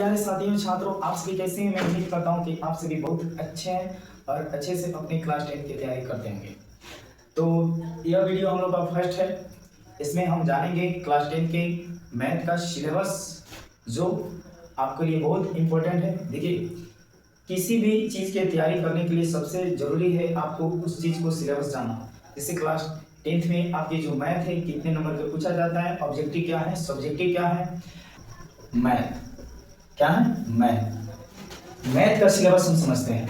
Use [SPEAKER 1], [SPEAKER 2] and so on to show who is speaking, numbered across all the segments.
[SPEAKER 1] प्यारे साथियों छात्रों, आप सभी कैसे हैं? मैं उम्मीद करता हूं कि आप सभी बहुत अच्छे हैं और अच्छे से अपनी क्लास 10 की तैयारी करते होंगे। तो यह वीडियो हम लोग का फर्स्ट है। इसमें हम जानेंगे क्लास 10 के मैथ का सिलेबस, जो आपके लिए बहुत इम्पोर्टेंट है। देखिए, किसी भी चीज़ की तैयारी करने के लिए सबसे ज़रूरी है आपको उस चीज़ को सिलेबस जानना। जैसे क्लास 10th में आपकी जो मैथ है, कितने नंबर का पूछा जाता है, ऑब्जेक्टिव क्या है, सब्जेक्टिव क्या है, मैथ क्या है, मैथ का सिलेबस हम समझते हैं।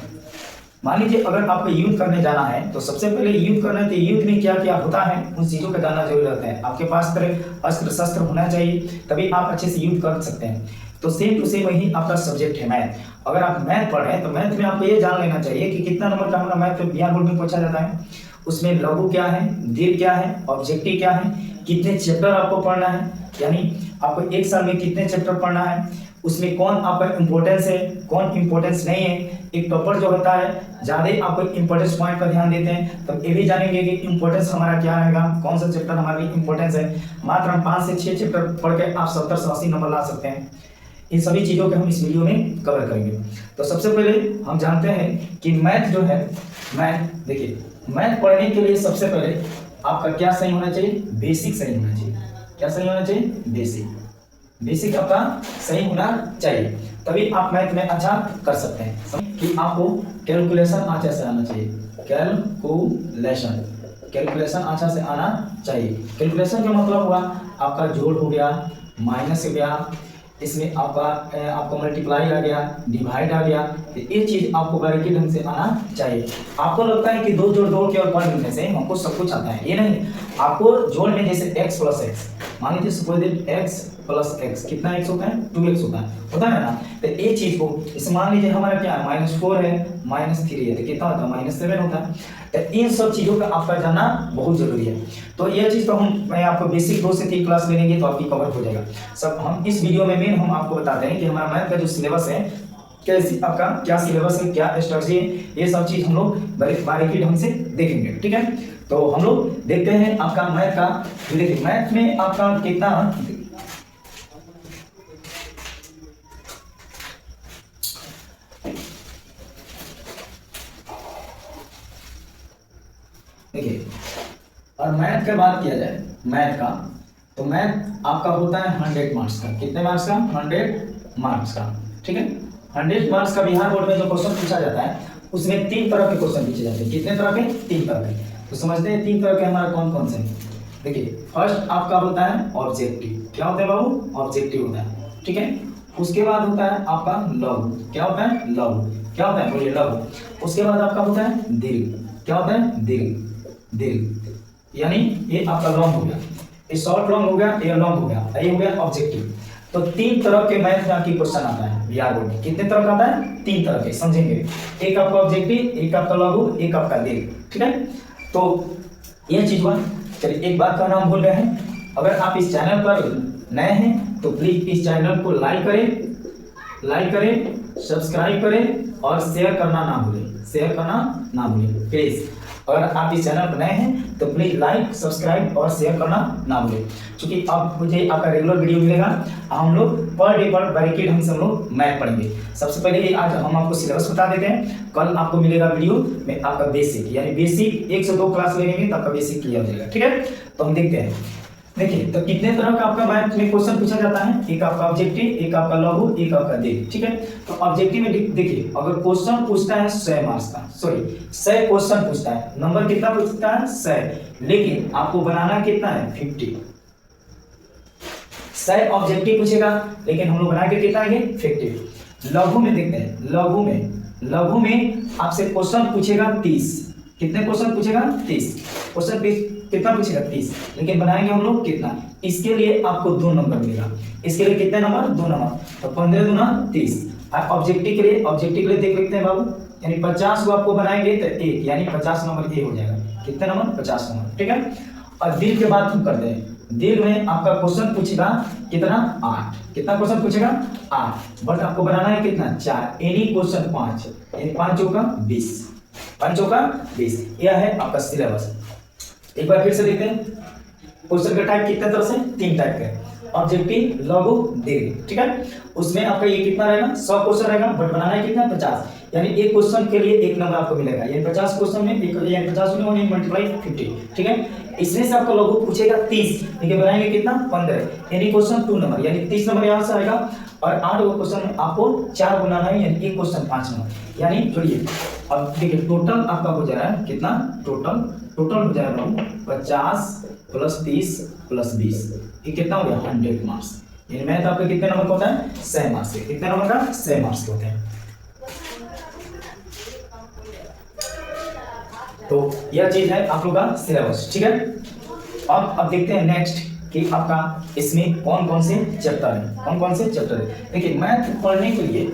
[SPEAKER 1] मान लीजिए अगर आपको युद्ध करने जाना है तो सबसे पहले युद्ध करना है, तो युद्ध में क्या क्या होता है उन चीज़ों का जानना जरूरी रहता है। आपके पास तरह अस्त्र शस्त्र होना चाहिए, तभी आप अच्छे से युद्ध कर सकते हैं। तो सेम टू सेम वही आपका सब्जेक्ट है मैथ। अगर आप मैथ पढ़ रहे हैं तो मैथ में आपको ये जान लेना चाहिए कि कितना नंबर का हमारा मैथ बिहार बोर्ड में पूछा जाता है, उसमें लघु क्या है, दीर्घ क्या है, ऑब्जेक्टिव क्या है, कितने चैप्टर आपको पढ़ना है, यानी आपको एक साल में कितने चैप्टर पढ़ना है, उसमें कौन आपका इम्पोर्टेंस है, कौन इम्पोर्टेंस नहीं है। एक टॉपर जो होता है ज़्यादा आपको इम्पोर्टेंस पॉइंट पर ध्यान देते हैं, तब ये भी जानेंगे कि इम्पोर्टेंस हमारा क्या रहेगा, कौन सा चैप्टर हमारे लिए इम्पोर्टेंस है। मात्र हम 5 से 6 चैप्टर पढ़ के आप 70 से 80 नंबर ला सकते हैं। इन सभी चीज़ों को हम इस वीडियो में कवर करेंगे। तो सबसे पहले हम जानते हैं कि मैथ जो है, मैथ देखिए, मैथ पढ़ने के लिए सबसे पहले आपका क्या सही होना चाहिए, बेसिक सही होना चाहिए। क्या सही होना चाहिए, बेसिक आपका सही होना चाहिए, तभी आप मैथ में अच्छा कर सकते हैं। कि आपको कैलकुलेशन अच्छा से आना चाहिए, कैलकुलेशन अच्छा से आना चाहिए। कैलकुलेशन का मतलब हुआ आपका जोड़ हो गया, माइनस हो गया, इसमें आपको मल्टीप्लाई आ गया, डिवाइड आ गया, तो ये चीज आपको बारीकी ढंग से आना चाहिए। आपको लगता है कि 2 जोड़ 2 के और पढ़ लेने से हमको सब कुछ आता है, ये नहीं। आपको जोड़ में जैसे x प्लस एक्स, मान लीजिए सपोज x प्लस एक्स, कितना x होता है, 2x होता है ना। तो ये चीज को इस मान लीजिए हमारा क्या है, -4 है, -3 है, तो कितना होता है, -7 होता है। तो इन सब चीजों का आपका जानना बहुत जरूरी है। तो यह चीज तो मैं आपको बेसिक 2 से 3 क्लास लेंगे तो आपकी कवर हो जाएगा सब। हम इस वीडियो में मेन हम आपको बताते हैं कि हमारा मैथ का जो सिलेबस है, कैसे आपका क्या सिलेबस है, क्या स्ट्रक्चर है, ये सब चीज हम लोग बारीकी ढंग से देखेंगे। ठीक है, तो हम लोग देखते हैं आपका मैथ का। देखिए, मैथ में आपका कितना, देखिए, और मैथ का बात किया जाए मैथ का, तो मैथ आपका होता है 100 मार्क्स का। कितने मार्क्स का, 100 मार्क्स का। ठीक है, 100 मार्क्स का बिहार बोर्ड में जो क्वेश्चन पूछा जाता है उसमें 3 तरह के क्वेश्चन पूछे जाते हैं। कितने तरह के, 3 तरह के। तो समझते हैं 3 तरह के हमारा कौन कौन से हैं। देखिए, फर्स्ट आपका होता है ऑब्जेक्टिव। क्या होता है बाबू, ऑब्जेक्टिव होता है। ठीक है, उसके बाद होता है आपका लघु। क्या होता है, लघु। क्या होता है, बोलिए, लघु। उसके बाद आपका होता है दीर्घ। क्या होता है, दीर्घ, यानी ये आपका लॉन्ग हो गया, ये शॉर्ट लॉन्ग हो गया, ये लॉन्ग हो गया, ये हो गया ऑब्जेक्टिव। तो 3 तरह के मैथ में आपकी क्वेश्चन आता है बिहार बोर्ड में। कितने तरह का आता है, 3 तरह के, समझेंगे। एक आपका ऑब्जेक्टिव, एक आपका लघु, एक आपका दीर्घ। ठीक है, तो ये चीज हुआ। चलिए, एक बात का नाम भूल गए हैं, अगर आप इस चैनल पर नए हैं तो प्लीज इस चैनल को लाइक करें, सब्सक्राइब करें और शेयर करना ना भूलें प्लीज। अगर आप इस चैनल पर नए हैं तो प्लीज लाइक, सब्सक्राइब और शेयर करना ना भूलें, क्योंकि अब मुझे आपका रेगुलर वीडियो मिलेगा। हम लोग पर डे पर बारीकी ढंग से हम लोग मैथ पढ़ेंगे। सबसे पहले आज हम आपको सिलेबस बता देते हैं, कल आपको मिलेगा वीडियो में आपका बेसिक, यानी बेसिक 1 से 2 क्लास लेंगे तो आपका बेसिक क्लियर हो जाएगा। ठीक है, तो हम देखते हैं। देखिए, तो कितने तरह का आपका मैथ में क्वेश्चन पूछा जाता है, एक आपका ऑब्जेक्टिव, एक आपका लघु, एक आपका दीर्घ। ठीक है, तो ऑब्जेक्टिव में देखिए, अगर क्वेश्चन पूछता है 100 मार्क्स का, 100 क्वेश्चन पूछता है, नंबर कितना पूछता है, 100, लेकिन आपको बनाना कितना है, 50। 100 ऑब्जेक्टिव पूछेगा, लेकिन हम लोग बना के कितना आएंगे, 50। लघु में देखते हैं, लघु में आपसे क्वेश्चन पूछेगा 30। कितने क्वेश्चन पूछेगा, 30 क्वेश्चन। कितना पूछेगा, 30, लेकिन बनाएंगे हम लोग कितना, इसके लिए आपको 2 नंबर मिलेगा। इसके लिए कितने नंबर, 2 नंबर, तो 15 दूना 30। ऑब्जेक्टिव के लिए देख लेते हैं बाबू, यानी 50 को आपको बनाएंगे तो 1, यानी 50 नंबर ये हो जाएगा। कितने नंबर, 50 नंबर। ठीक है, और दीर्घ के बाद हम करते हैं। दीर्घ में आपका क्वेश्चन पूछेगा कितना, 8। कितना क्वेश्चन पूछेगा, 8, बट आपको बनाना है कितना, 4, एनी क्वेश्चन 5, यानी 5 चौका 20, 5 चौका 20। यह है आपका सिलेबस। एक बार फिर से देखते हैं, क्वेश्चन का टाइप कितने तरह से, 3 टाइप के। ऑब्जेक्टिव लघु दीर्घ, ठीक है। उसमें आपका ये कितना रहेगा, 100 क्वेश्चन रहेगा, बट बनाना है कितना, 50, यानी एक क्वेश्चन के लिए एक नंबर आपको मिलेगा, यानी 50 क्वेश्चन में एक, यानी 50 × 50, ठीक है। इसमें से आपको लघु पूछेगा 30, देखिए बनाएंगे कितना, 15, यानी क्वेश्चन 2 नंबर, यानी 30 नंबर यहाँ से आएगा। और 8 क्वेश्चन में आपको 4 बनाना है, यानी एक क्वेश्चन 5 नंबर, यानी जोड़िए। अब देखिए टोटल आपका हो जा रहा है कितना, टोटल हो जाएगा 50 + 30 + 20, ये कितना हो गया, 100 मार्क्स। यानी मैथ आपका कितने नंबर का होता है, 100 मार्क्स के, कितने नंबर का, 100 मार्क्स के होते हैं। तो यह चीज है आप लोग का सिलेबस, ठीक है। अब देखते हैं नेक्स्ट कि आपका इसमें कौन कौन से चैप्टर है, देखिए मैथ पढ़ने के लिए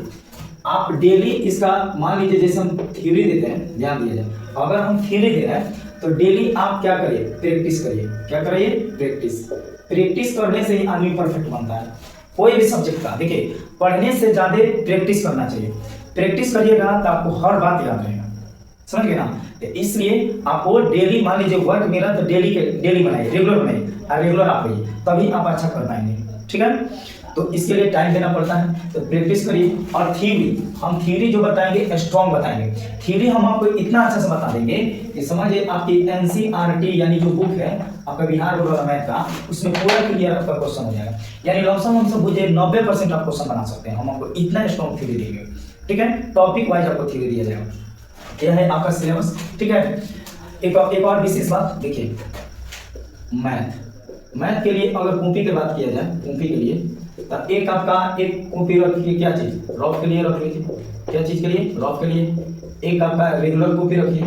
[SPEAKER 1] आप डेली इसका, मान लीजिए जैसे हम थ्योरी देते हैं, ध्यान दिया जाए, अगर हम थ्योरी दे रहे हैं तो डेली आप क्या करिए, प्रैक्टिस करिए, क्या करिए, प्रैक्टिस करने से ही आदमी परफेक्ट बनता है कोई भी सब्जेक्ट का। देखिए पढ़ने से ज्यादा प्रैक्टिस करना चाहिए, प्रैक्टिस करिएगा तो आपको हर बात याद रहेगा, समझ गए ना। तो इसलिए आपको डेली, मान लीजिए वर्क मेरा, तो डेली बनाइए, रेगुलर बनाइए, और रेगुलर आप रहिए, तभी आप अच्छा कर पाएंगे, ठीक है। तो इसके लिए टाइम देना पड़ता है, तो प्रैक्टिस करिए। और थ्योरी जो बताएंगे स्ट्रॉन्ग बताएंगे, थ्योरी हम आपको इतना अच्छा से बता देंगे कि समझिए आपकी एनसीईआरटी यानी जो बुक है आपका बिहार बोर्ड वाला मैथ का, उसमें पूरा क्लियर आपका क्वेश्चन हो जाएगा, यानी लमसम हम सब बुझे 90% आप क्वेश्चन बना सकते हैं, हम आपको इतना स्ट्रॉन्ग थ्योरी देंगे, ठीक है। टॉपिक वाइज आपको थ्योरी दिया जाएगा, यह है आपका सिलेबस, ठीक है। एक और विशेष बात देखिए, मैथ के लिए अगर कॉपी की बात किया जाए, कॉपी के लिए तो एक आपका एक कॉपी रखिए, क्या चीज, रफ के लिए रख लीजिए, क्या चीज के लिए, रफ के लिए। एक आपका रेगुलर कॉपी रखिए,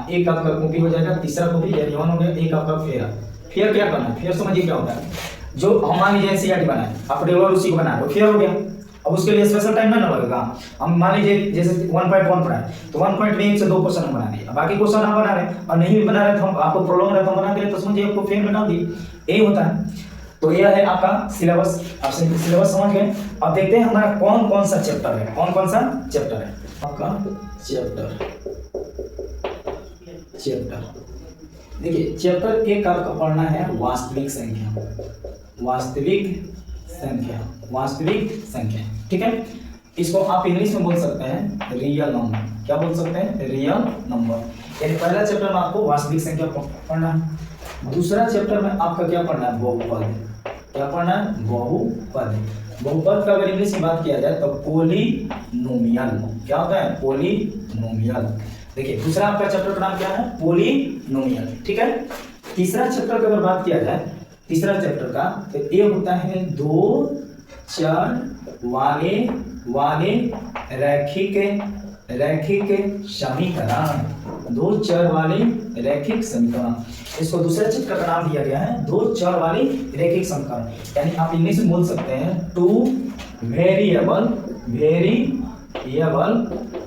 [SPEAKER 1] एक आपका कॉपी हो जाएगा, तीसरा कॉपी यानी 1 हो गया। एक आपका फेयर क्या करना है, फेयर समझिए क्या होता है, जो मान लीजिए एनसीईआरटी बनाए, आप रेगुलर उसी को बना रहे हो, फेयर हो गया। अब उसके लिए स्पेशल टाइम ना लगेगा, हम मान लीजिए जैसे 1.1 पढ़ाए तो 1.1 से 2 क्वेश्चन हम बना दिए, बाकी क्वेश्चन आप बना रहे हैं और नहीं भी बना रहे तो हम आपको प्रॉब्लम रहता बना दिए, तो समझिए आपको फेयर बना दिए, यही होता है। तो यह है आपका सिलेबस, आप सिलेबस समझ गए। अब देखते हैं हमारा कौन कौन सा चैप्टर है, आपका चैप्टर देखिए, चैप्टर 1 आपका पढ़ना है वास्तविक संख्या, ठीक है। इसको आप इंग्लिश में बोल सकते हैं रियल नंबर, क्या बोल सकते हैं, रियल नंबर। यानी पहला चैप्टर में आपको वास्तविक संख्या पढ़ना है, दूसरा चैप्टर में आपका क्या पढ़ना है, बहुपद। क्या पढ़ना है, बहुपद का अगर इंग्लिश में बात किया जाए तो पॉलिनोमियल, क्या होता है, पॉलिनोमियल। देखिए दूसरा आपका चैप्टर का नाम क्या है, पॉलिनोमियल, ठीक है। तीसरा चैप्टर की अगर बात किया जाए, तीसरा चैप्टर का तो ये होता है 2 चर वाले रैखिक समीकरण, 2 चर वाले रैखिक समीकरण। इसको दूसरे चैप्टर का नाम दिया गया है 2 चर वाले रैखिक समीकरण, यानी आप इंग्लिश में बोल सकते हैं 2 वेरिएबल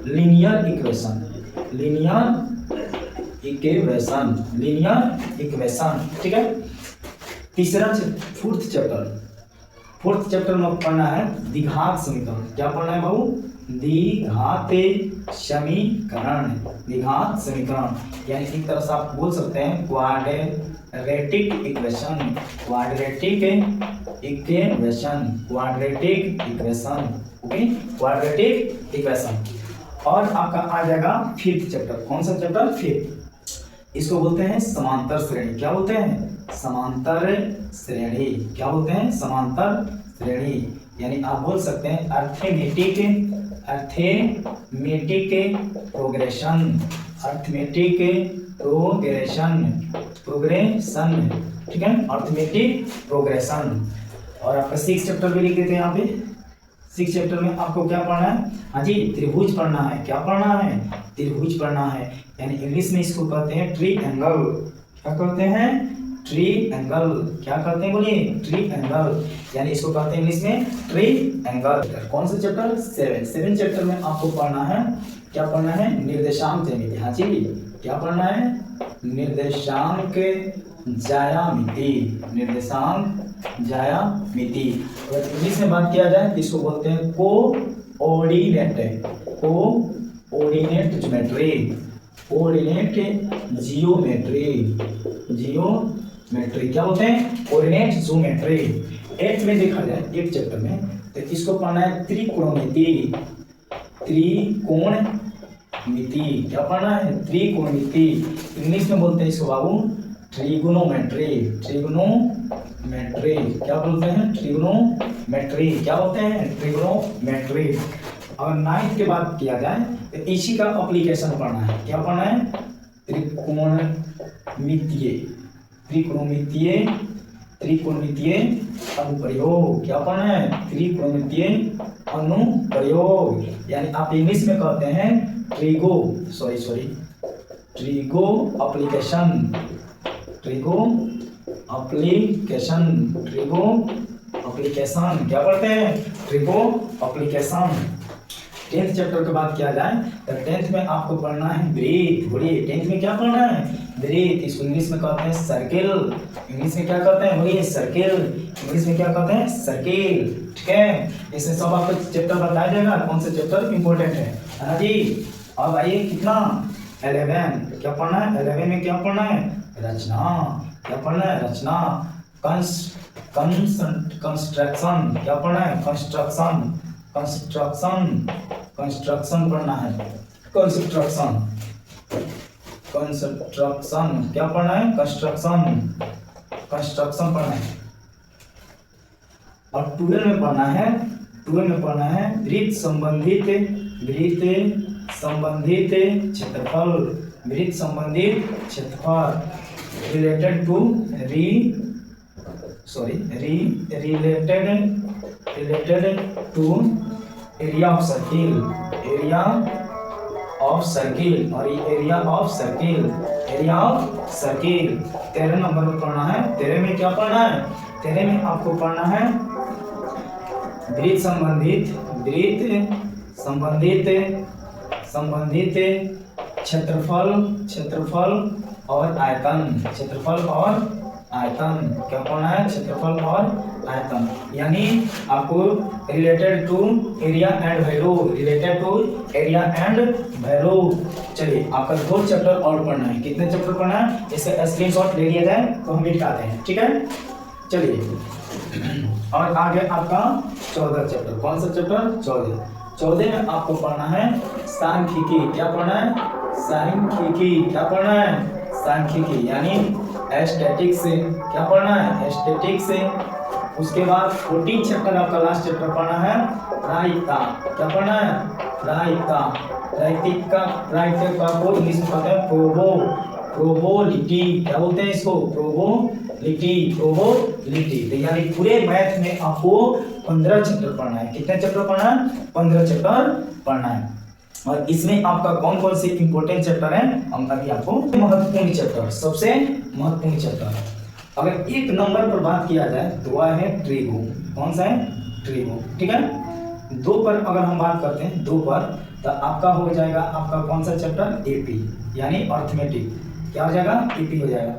[SPEAKER 1] लीनियर इक्वेशन, ठीक है। तीसरा फोर्थ चैप्टर में पढ़ना है द्विघात समीकरण, क्या पढ़ना है बाबू, द्विघात समीकरण, यानी एक तरह से आप बोल सकते हैं क्वाड्रेटिक इक्वेशन, क्वाड्रेटिक इक्वेशन। और आपका आ जाएगा 5th चैप्टर, कौन सा चैप्टर, 5th, इसको बोलते हैं समांतर श्रेणी, क्या बोलते हैं, समांतर श्रेणी, यानी आप बोल सकते हैं अर्थमेटिक प्रोग्रेशन, ठीक है, अर्थमेटिक प्रोग्रेशन। और आपका 6th चैप्टर भी लिख देते हैं यहाँ पे। 6th चैप्टर में आपको क्या पढ़ना है, हाँ जी, त्रिभुज पढ़ना है, क्या पढ़ना है, त्रिभुज पढ़ना है, यानी इंग्लिश में इसको कहते हैं ट्रीएंगल, क्या कहते हैं, ट्रीएंगल, क्या कहते हैं बोलिए, ट्रीएंगल, यानी इसको कहते हैं इंग्लिश में ट्रीएंगल। कौन सा चैप्टर, 7 चैप्टर में आपको पढ़ना है, क्या पढ़ना है, निर्देशांक ज्यामिति, हाँ जी, क्या पढ़ना है, निर्देशांक ज्यामिति। अगर इंग्लिश में बात किया जाए तो इसको बोलते हैं कोऑर्डिनेट जियोमेट्री, ज्योमेट्री। क्या बोलते हैं? Coordinate geometry. 8th में देखा जाए, 8 चैप्टर में, तो इसको पढ़ना है त्रिकोणमिति। त्रिकोणमिति क्या पढ़ना है? त्रिकोणमिति। इंग्लिश में बोलते हैं इसको बाबू ट्रिगोनोमेट्री। ट्रिगोनोमेट्री क्या बोलते हैं? ट्रिगोनोमेट्री क्या बोलते हैं? ट्रिगोनोमेट्री। और 9th के बाद किया जाए तो इसी का एप्लीकेशन पढ़ना है। क्या पढ़ना है? त्रिकोणमितीय। त्रिकोणमितीय त्रिकोणमितीय अनुप्रयोग। क्या पढ़ना है? त्रिकोणमितीय अनुप्रयोग, यानी आप इंग्लिश में कहते हैं ट्रिगो एप्लीकेशन। ट्रिगो एप्लीकेशन क्या पढ़ते हैं? Trigo application. 10th चैप्टर के बाद किया जाए तो 10th में आपको पढ़ना है ब्रीथ। बोलिए 10th में क्या पढ़ना है? ब्रीथ। इसको इंग्लिश में कहते हैं सर्किल। इंग्लिश में क्या कहते हैं? बोलिए सर्किल। इंग्लिश में क्या कहते हैं? सर्किल। ठीक है, इसमें सब आपको चैप्टर बताया जाएगा कौन से चैप्टर इंपॉर्टेंट है ना जी। अब आइए कितना 11 क्या पढ़ना है? 11 में क्या पढ़ना है? रचना। क्या पढ़ना है? रचना। कंस्ट्रक्शन क्या पढ़ना है? कंस्ट्रक्शन पढ़ना है। कंस्ट्रक्शन क्या पढ़ना है? कंस्ट्रक्शन पढ़ना है। और 12 में पढ़ना है वृत्त संबंधित क्षेत्रफल। वृत्त संबंधित क्षेत्रफल related to area of circle। और ये area of circle 13 नंबर में पढ़ना है। 13 में क्या पढ़ना है? 13 में आपको पढ़ना है वृत्त संबंधित क्षेत्रफल और आयतन। क्या पढ़ना है? क्षेत्रफल और आयतन, यानी आपको related to area and value. चलिए आपका 2 चैप्टर और पढ़ना है। कितने चैप्टर पढ़ना है? इसका स्क्रीनशॉट ले लिया जाए तो हम मिटाते हैं। ठीक है, चलिए। और आगे आपका 14 चैप्टर। कौन सा चैप्टर? 14 में आपको पढ़ना है सांख्यिकी। क्या पढ़ना है? सांख्यिकी। क्या पढ़ना है? सांख्यिकी, यानी एस्थेटिक्स से। क्या पढ़ना है? एस्थेटिक्स से। उसके बाद 14 चैप्टर आपका लास्ट चैप्टर पढ़ना है प्रायिकता। क्या पढ़ना है? प्रायिकता को इंग्लिश में कहते हैं प्रोबोलिटी। क्या बोलते हैं इसको? प्रोबोलिटी। तो यानी पूरे मैथ में आपको 15 चैप्टर पढ़ना है। कितने चैप्टर पढ़ना है? 15 चैप्टर पढ़ना है। और इसमें आपका कौन कौन से इंपॉर्टेंट चैप्टर है हम अभी आपको महत्वपूर्ण चैप्टर, सबसे महत्वपूर्ण चैप्टर। अगर 1 नंबर पर बात किया जाए तो वह है ट्रिगो। कौन सा है? ट्रिगो। ठीक है, 2 पर अगर हम बात करते हैं 2 पर तो आपका हो जाएगा आपका कौन सा चैप्टर? एपी, यानी अर्थमेटिक। क्या हो जाएगा? एपी हो जाएगा।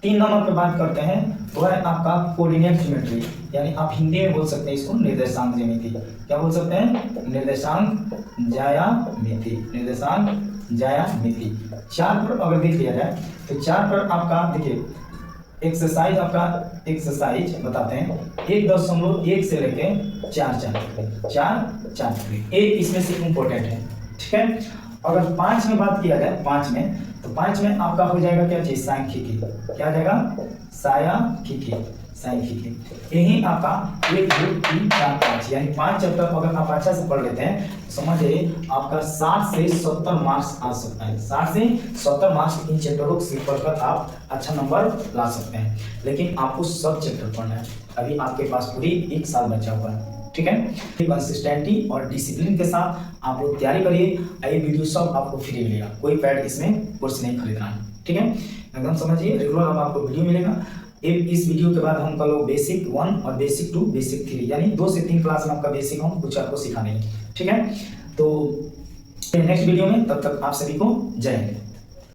[SPEAKER 1] 3 नंबर पर बात करते हैं वो है आपका कोऑर्डिनेट ज्योमेट्री, यानी आप हिंदी में बोल सकते हैं इसको निर्देशांक ज्यामिति। क्या बोल सकते हैं? निर्देशांक ज्यामिति। 4 पर अगर देख लिया जाए तो 4 पर आपका देखिए एक्सरसाइज बताते हैं 1.1 से लेके 4 एक इसमें से इम्पोर्टेंट है। ठीक है, अगर 5 में बात किया जाए 5 में आपका हो जाएगा क्या चीज? सांख्यिकी। क्या हो जाएगा? सांख्यिकी। यही आपका 1 2 3 4 5 यानी 5 चैप्टर अगर आप अच्छा से पढ़ लेते हैं तो समझिए आपका 60 से 70 मार्क्स आ सकता है। 60 से 70 मार्क्स इन चैप्टरों को पढ़कर आप अच्छा नंबर ला सकते हैं। लेकिन आपको सब चैप्टर पढ़ना है। अभी आपके पास पूरी 1 साल बचा हुआ है। ठीक है, कंसिस्टेंटी और डिसिप्लिन के साथ आप लोग तैयारी करिए। ये वीडियो सब आपको फ्री मिलेगा, कोई पैड इसमें कोर्स नहीं खरीदना है। ठीक है, एकदम समझिए, रेगुलर अब आपको वीडियो मिलेगा। इस वीडियो के बाद हम कल बेसिक 1 और बेसिक 2 बेसिक 3 यानी 2 से 3 क्लास में आपका बेसिक हम कुछ आपको सिखा देंगे। ठीक है, तो नेक्स्ट वीडियो में, तब तक आप सभी को जय हिंद।